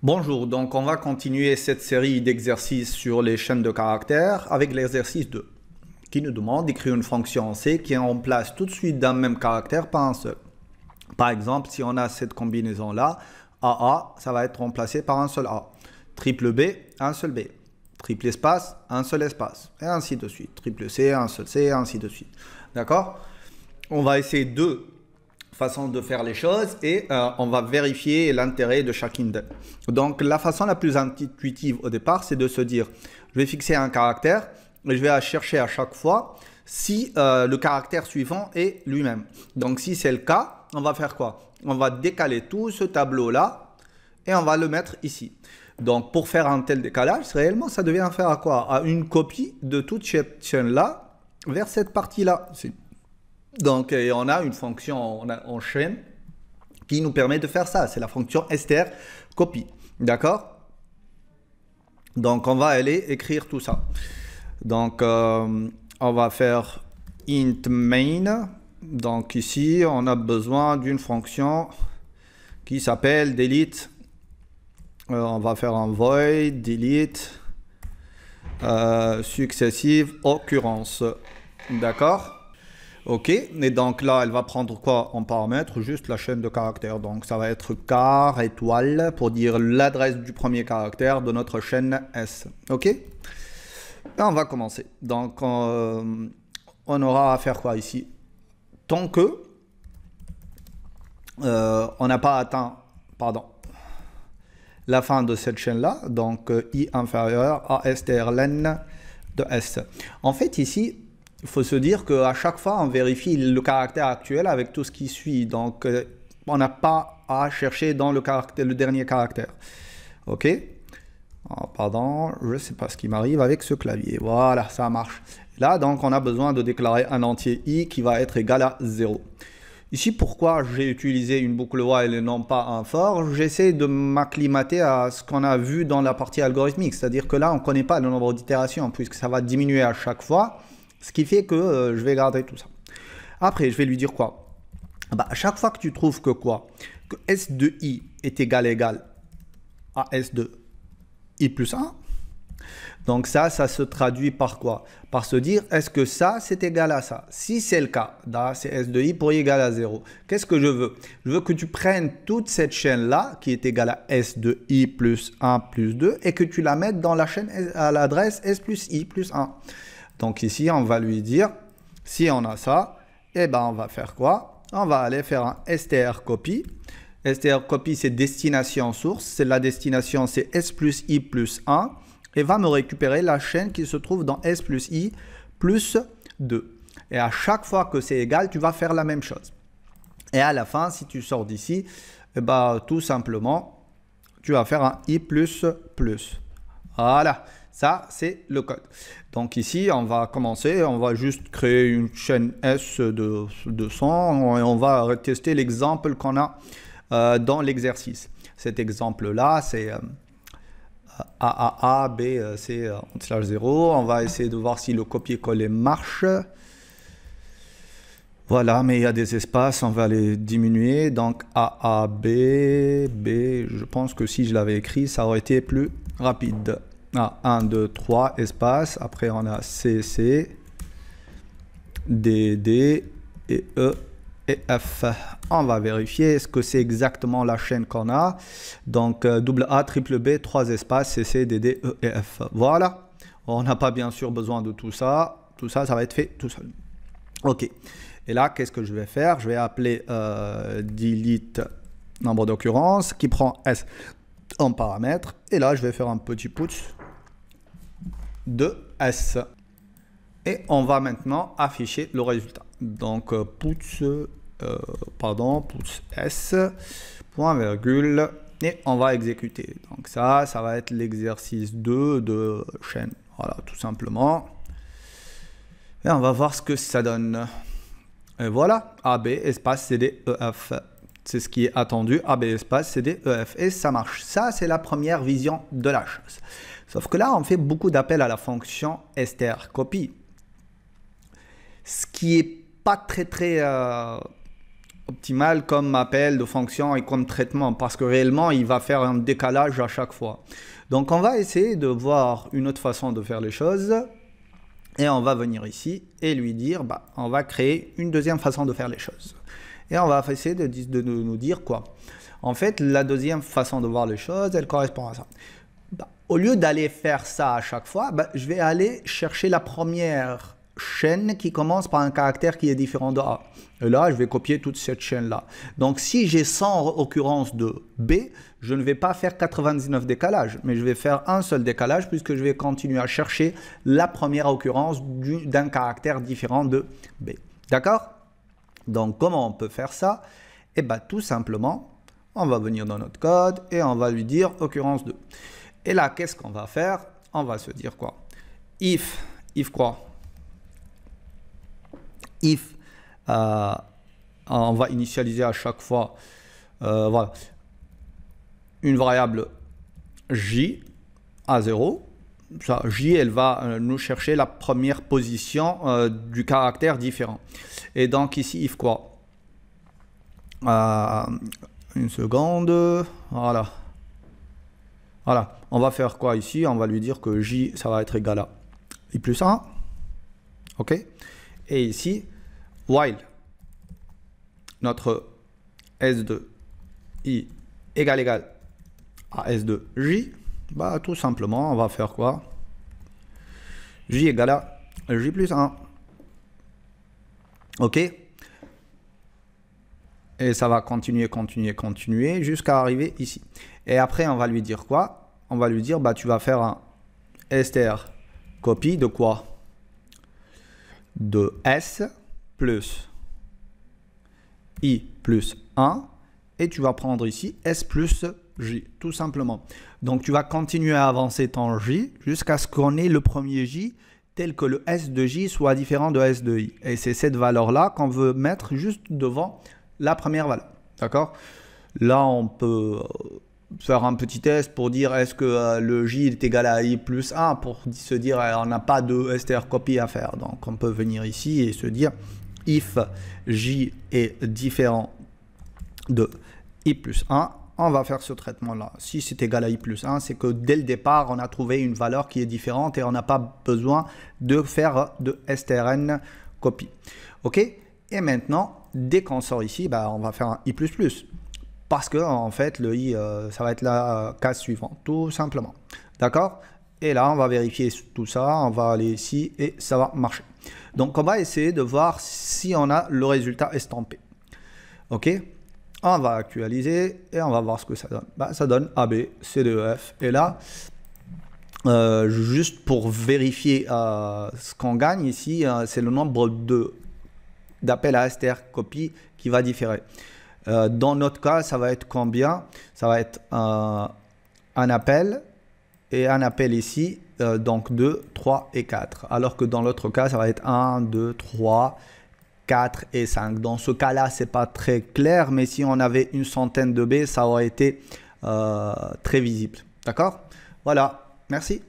Bonjour, donc on va continuer cette série d'exercices sur les chaînes de caractères avec l'exercice 2 qui nous demande d'écrire une fonction en C qui remplace tout de suite d'un même caractère par un seul. Par exemple, si on a cette combinaison-là, AA, ça va être remplacé par un seul A. Triple B, un seul B. Triple espace, un seul espace. Et ainsi de suite. Triple C, un seul C, ainsi de suite. D'accord? On va essayer deux façons de faire les choses et on va vérifier l'intérêt de chacune d'elles. Donc la façon la plus intuitive au départ, c'est de se dire, je vais fixer un caractère et je vais chercher à chaque fois si le caractère suivant est lui-même. Donc si c'est le cas, on va faire quoi? On va décaler tout ce tableau-là et on va le mettre ici. Donc pour faire un tel décalage, réellement ça devient faire à quoi? À une copie de toute cette chaîne-là vers cette partie-là. Donc, on a une fonction en chaîne qui nous permet de faire ça. C'est la fonction str copy. D'accord? Donc, on va aller écrire tout ça. Donc, on va faire int main. Donc, ici, on a besoin d'une fonction qui s'appelle delete. On va faire un void delete successive occurrence. D'accord? Ok, et donc là, elle va prendre quoi en paramètre? Juste la chaîne de caractères. Donc ça va être car étoile pour dire l'adresse du premier caractère de notre chaîne S. Ok? Et on va commencer. Donc on aura à faire quoi ici? Tant que on n'a pas atteint, pardon, la fin de cette chaîne-là, donc i inférieur à strlen de S. En fait, ici, il faut se dire qu'à chaque fois, on vérifie le caractère actuel avec tout ce qui suit. Donc, on n'a pas à chercher dans le dernier caractère. OK? Oh, pardon, je ne sais pas ce qui m'arrive avec ce clavier. Voilà, ça marche. Là, donc, on a besoin de déclarer un entier i qui va être égal à 0. Ici, pourquoi j'ai utilisé une boucle while et non pas un for? J'essaie de m'acclimater à ce qu'on a vu dans la partie algorithmique. C'est-à-dire que là, on ne connaît pas le nombre d'itérations puisque ça va diminuer à chaque fois. Ce qui fait que je vais garder tout ça. Après, je vais lui dire quoi? À chaque fois que tu trouves que quoi? Que S de I est égal à S de I plus 1. Donc ça se traduit par quoi? Par se dire, est-ce que ça, c'est égal à ça? Si c'est le cas, là, c'est S de I pour I égal à 0. Qu'est-ce que je veux? Je veux que tu prennes toute cette chaîne-là, qui est égale à S de I plus 1 plus 2, et que tu la mettes dans la chaîne à l'adresse S plus I plus 1. Donc ici, on va lui dire, si on a ça, eh ben on va faire quoi? On va aller faire un str copy. Str copy, c'est destination source. C'est la destination, c'est S plus I plus 1. Et va me récupérer la chaîne qui se trouve dans S plus I plus 2. Et à chaque fois que c'est égal, tu vas faire la même chose. Et à la fin, si tu sors d'ici, eh ben, tout simplement, tu vas faire un I plus plus. Voilà. Ça, c'est le code. Donc ici, on va commencer, on va juste créer une chaîne S de 100 et on va tester l'exemple qu'on a dans l'exercice. Cet exemple-là, c'est A, B, C / 0. On va essayer de voir si le copier-coller marche. Voilà, mais il y a des espaces, on va les diminuer. Donc A, B, je pense que si je l'avais écrit, ça aurait été plus rapide. 1, 2, 3, espace. Après, on a C, C, D, D et E et F. On va vérifier est-ce que c'est exactement la chaîne qu'on a. Donc, double A, triple B, 3 espaces, C, C, D, D, E et F. Voilà. On n'a pas bien sûr besoin de tout ça. Tout ça, ça va être fait tout seul. OK. Et là, qu'est-ce que je vais faire? Je vais appeler delete nombre d'occurrences qui prend S en paramètre. Et là, je vais faire un petit putsch de S. Et on va maintenant afficher le résultat. Donc, putsch S, point virgule, et on va exécuter. Donc ça va être l'exercice 2 de chaîne. Voilà, tout simplement. Et on va voir ce que ça donne. Et voilà, AB, espace, CD, EF. C'est ce qui est attendu, AB, espace, CD, EF. Et ça marche. Ça, c'est la première vision de la chose. Sauf que là, on fait beaucoup d'appels à la fonction str copy. Ce qui est pas très optimal comme appel de fonction et comme traitement, parce que réellement, il va faire un décalage à chaque fois. Donc, on va essayer de voir une autre façon de faire les choses. Et on va venir ici et lui dire, bah, on va créer une deuxième façon de faire les choses. Et on va essayer de nous dire quoi. En fait, la deuxième façon de voir les choses, elle correspond à ça. Bah, au lieu d'aller faire ça à chaque fois, bah, je vais aller chercher la première chaîne qui commence par un caractère qui est différent de A. Et là, je vais copier toute cette chaîne-là. Donc, si j'ai 100 occurrences de B, je ne vais pas faire 99 décalages, mais je vais faire un seul décalage puisque je vais continuer à chercher la première occurrence d'un caractère différent de B. D'accord? Donc, comment on peut faire ça? Eh bien, tout simplement, on va venir dans notre code et on va lui dire occurrence 2. Et là, qu'est-ce qu'on va faire? On va se dire quoi? If quoi? If, on va initialiser à chaque fois, voilà, une variable j à 0. Ça, j, elle va nous chercher la première position du caractère différent. Et donc ici, if quoi? Une seconde, voilà. Voilà, on va faire quoi ici? On va lui dire que j, ça va être égal à i plus 1. OK? Et ici, while notre S2 i égale à S2 j, bah tout simplement, on va faire quoi? J égale à j plus 1. OK? Et ça va continuer jusqu'à arriver ici. Et après, on va lui dire quoi? On va lui dire, bah tu vas faire un str copie de quoi? De S plus I plus 1. Et tu vas prendre ici S plus J, tout simplement. Donc, tu vas continuer à avancer ton J jusqu'à ce qu'on ait le premier J tel que le S de J soit différent de S de I. Et c'est cette valeur-là qu'on veut mettre juste devant la première valeur. D'accord? Là, on peut faire un petit test pour dire est-ce que le J est égal à I plus 1 pour se dire on n'a pas de str copy à faire. Donc, on peut venir ici et se dire if J est différent de I plus 1, on va faire ce traitement-là. Si c'est égal à I plus 1, c'est que dès le départ, on a trouvé une valeur qui est différente et on n'a pas besoin de faire de strn copy. OK? Et maintenant, dès qu'on sort ici, bah, on va faire un I++. Parce que en fait, le I, ça va être la case suivante, tout simplement. D'accord? Et là, on va vérifier tout ça. On va aller ici et ça va marcher. Donc, on va essayer de voir si on a le résultat estampé. OK? On va actualiser et on va voir ce que ça donne. Bah, ça donne AB, CDEF. Et là, juste pour vérifier ce qu'on gagne ici, c'est le nombre d'appels à str copy qui va différer. Dans notre cas, ça va être combien? Ça va être un appel et un appel ici, donc 2, 3 et 4. Alors que dans l'autre cas, ça va être 1, 2, 3, 4 et 5. Dans ce cas-là, c'est pas très clair, mais si on avait une centaine de B, ça aurait été très visible. D'accord? Voilà, merci.